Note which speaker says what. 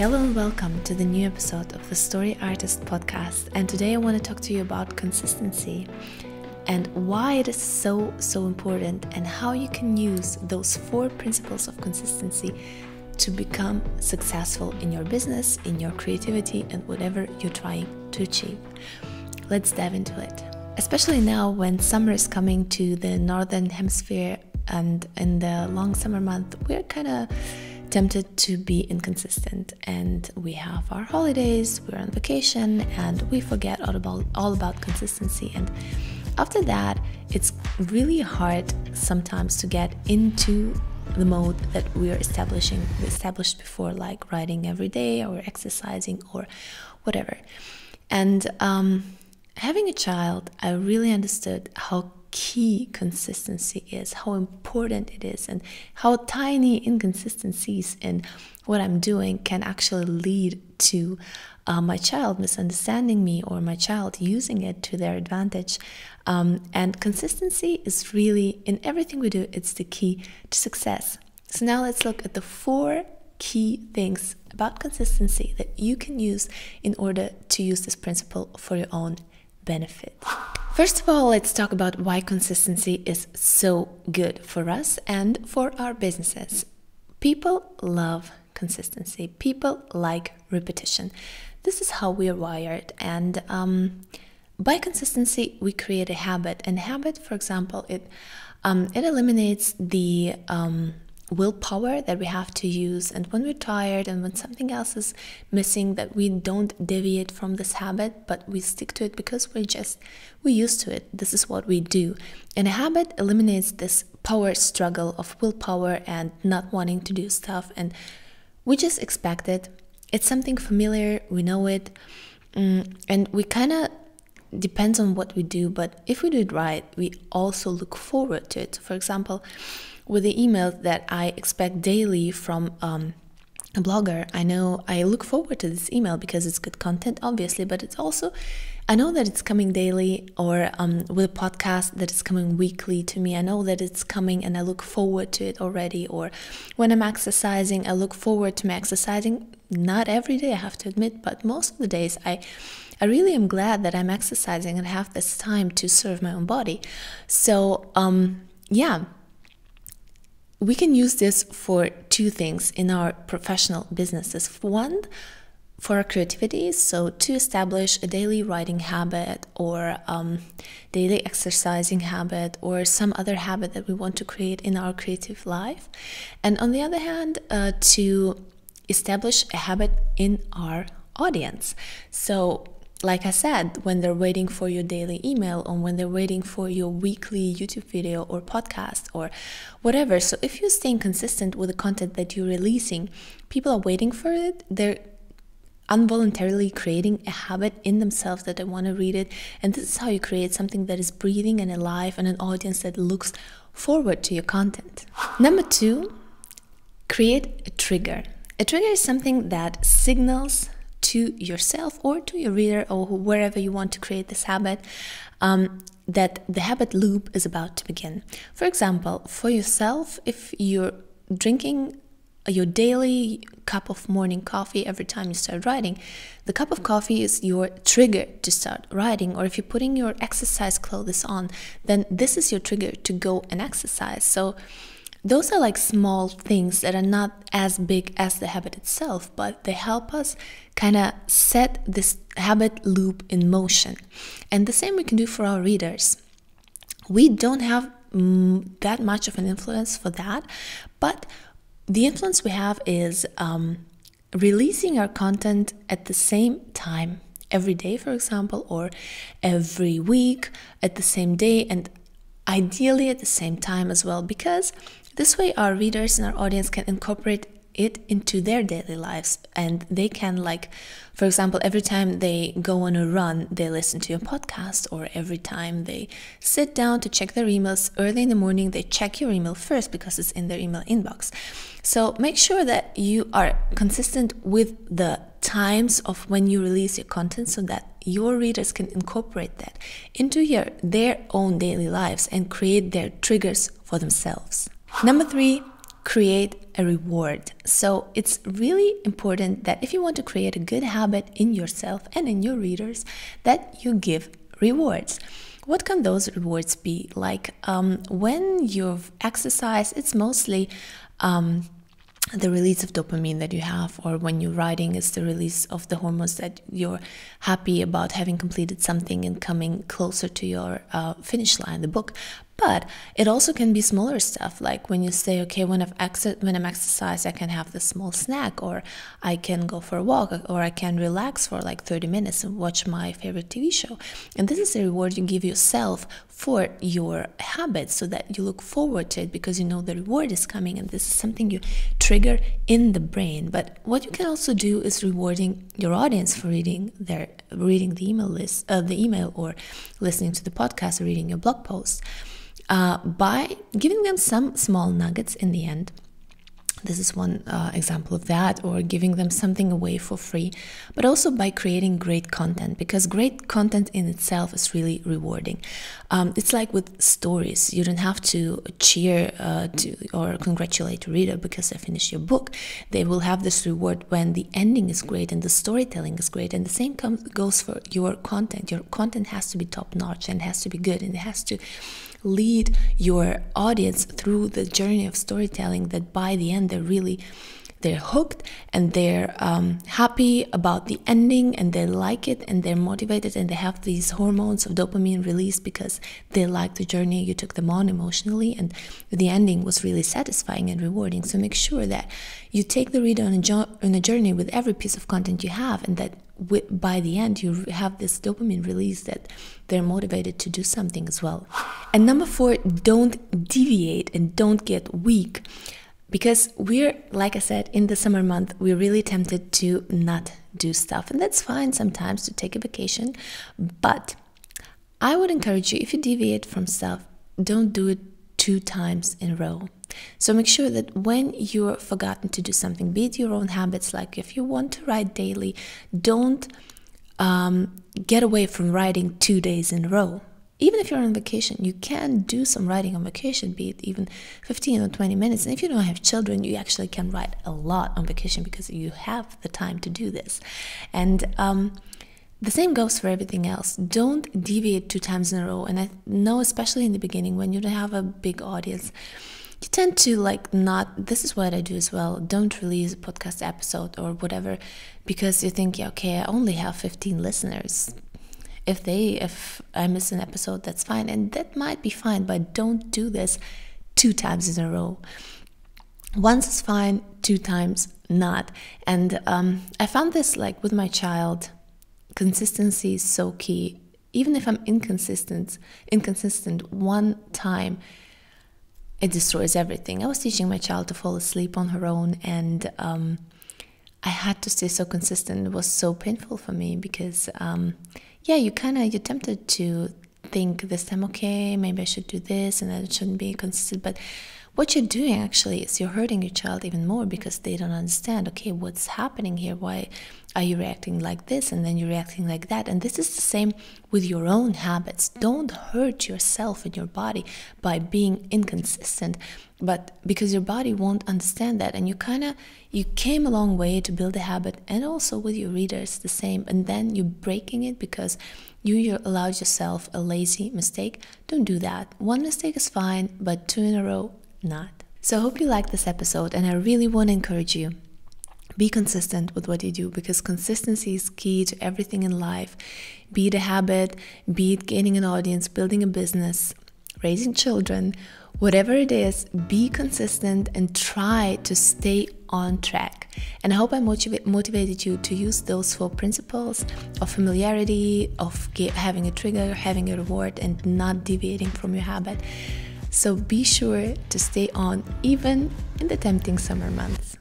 Speaker 1: Hello and welcome to the new episode of the Story Artist podcast. And today I want to talk to you about consistency and why it is so important and how you can use those 4 principles of consistency to become successful in your business, in your creativity, and whatever you're trying to achieve. Let's dive into it. Especially now when summer is coming to the northern hemisphere and in the long summer month, we're kind of tempted to be inconsistent, and we have our holidays, we're on vacation, and we forget all about consistency. And after that, it's really hard sometimes to get into the mode that we established before, like writing every day or exercising or whatever. And having a child, I really understood how key consistency is, how important it is, and how tiny inconsistencies in what I'm doing can actually lead to my child misunderstanding me or my child using it to their advantage. And consistency is really, in everything we do, it's the key to success. So now let's look at the 4 key things about consistency that you can use in order to use this principle for your own benefit. First of all, let's talk about why consistency is so good for us and for our businesses. People love consistency. People like repetition. This is how we are wired. And by consistency, we create a habit. And habit, for example, it eliminates the willpower that we have to use, and when we're tired and when something else is missing, that we don't deviate from this habit, but we stick to it because we're used to it. This is what we do. And a habit eliminates this power struggle of willpower and not wanting to do stuff, and we just expect it. It's something familiar, we know it, and we kind of depends on what we do, but if we do it right, we also look forward to it. For example, with the emails that I expect daily from a blogger, I look forward to this email because it's good content, obviously, but it's also, I know that it's coming daily, or with a podcast that is coming weekly to me, I know that it's coming and I look forward to it already. Or when I'm exercising, I look forward to my exercising. Not every day, I have to admit, but most of the days I really am glad that I'm exercising and have this time to serve my own body. So we can use this for 2 things in our professional businesses. One, for our creativity, so to establish a daily writing habit or daily exercising habit or some other habit that we want to create in our creative life. And on the other hand, to establish a habit in our audience. So like I said, when they're waiting for your daily email, or when they're waiting for your weekly YouTube video or podcast or whatever. So if you're staying consistent with the content that you're releasing, people are waiting for it. They're involuntarily creating a habit in themselves that they want to read it. And this is how you create something that is breathing and alive, and an audience that looks forward to your content. Number 2, create a trigger. A trigger is something that signals to yourself or to your reader or wherever you want to create this habit, that the habit loop is about to begin. For example, for yourself, if you're drinking your daily cup of morning coffee every time you start writing, the cup of coffee is your trigger to start writing. Or if you're putting your exercise clothes on, then this is your trigger to go and exercise. So those are like small things that are not as big as the habit itself, but they help us kind of set this habit loop in motion. And the same we can do for our readers. We don't have that much of an influence for that, but the influence we have is releasing our content at the same time every day, for example, or every week at the same day, and ideally at the same time as well, because this way our readers and our audience can incorporate it into their daily lives, and they can, like, for example, every time they go on a run, they listen to a podcast, or every time they sit down to check their emails early in the morning, they check your email first because it's in their email inbox. So make sure that you are consistent with the times of when you release your content, so that your readers can incorporate that into their own daily lives and create their triggers for themselves. Number 3, create a reward. So it's really important that if you want to create a good habit in yourself and in your readers, that you give rewards. What can those rewards be? Like when you've exercised, it's mostly the release of dopamine that you have, or when you're writing, it's the release of the hormones that you're happy about having completed something and coming closer to your finish line, the book. But it also can be smaller stuff, like when you say, okay, when I'm exercising, I can have this small snack, or I can go for a walk, or I can relax for like 30 minutes and watch my favorite TV show. And this is a reward you give yourself for your habits, so that you look forward to it because you know the reward is coming, and this is something you trigger in the brain. But what you can also do is rewarding your audience for reading the email list, the email, or listening to the podcast, or reading your blog post. By giving them some small nuggets in the end. This is one example of that, or giving them something away for free, but also by creating great content, because great content in itself is really rewarding. It's like with stories. You don't have to cheer or congratulate a reader because they finished your book. They will have this reward when the ending is great and the storytelling is great. And the same goes for your content. Your content has to be top-notch, and it has to be good, and it has to lead your audience through the journey of storytelling, that by the end they're hooked, and they're happy about the ending, and they like it, and they're motivated, and they have these hormones of dopamine released because they like the journey you took them on emotionally, and the ending was really satisfying and rewarding. So make sure that you take the reader on a journey with every piece of content you have, and that by the end you have this dopamine release, that they're motivated to do something as well. And number 4, don't deviate and don't get weak, because we're, like I said, in the summer month, we're really tempted to not do stuff, and that's fine sometimes to take a vacation. But I would encourage you, if you deviate from stuff, don't do it 2 times in a row. So make sure that when you're forgotten to do something, be it your own habits, like if you want to write daily, don't get away from writing 2 days in a row. Even if you're on vacation, you can do some writing on vacation, be it even 15 or 20 minutes. And if you don't have children, you actually can write a lot on vacation because you have the time to do this. And the same goes for everything else. Don't deviate 2 times in a row. And I know, especially in the beginning, when you don't have a big audience, you tend to this is what I do as well, don't release a podcast episode or whatever, because you think, yeah, okay, I only have 15 listeners. If I miss an episode, that's fine, and that might be fine, but don't do this 2 times in a row. Once is fine, 2 times not. And I found this, like with my child, consistency is so key. Even if I'm inconsistent one time, it destroys everything. I was teaching my child to fall asleep on her own, and I had to stay so consistent. It was so painful for me because you're tempted to think this time, okay, maybe I should do this, and I shouldn't be consistent. But what you're doing actually is you're hurting your child even more, because they don't understand, okay, what's happening here? Why are you reacting like this, and then you're reacting like that? And this is the same with your own habits. Don't hurt yourself and your body by being inconsistent, but because your body won't understand that. And you came a long way to build a habit, and also with your readers the same, and then you're breaking it because you allowed yourself a lazy mistake. Don't do that. 1 mistake is fine, but 2 in a row, not. So I hope you liked this episode, and I really want to encourage you, be consistent with what you do, because consistency is key to everything in life. Be it a habit, be it gaining an audience, building a business, raising children, whatever it is, be consistent and try to stay on track. And I hope I motivated you to use those 4 principles of familiarity, of having a trigger, having a reward, and not deviating from your habit. So be sure to stay on even in the tempting summer months.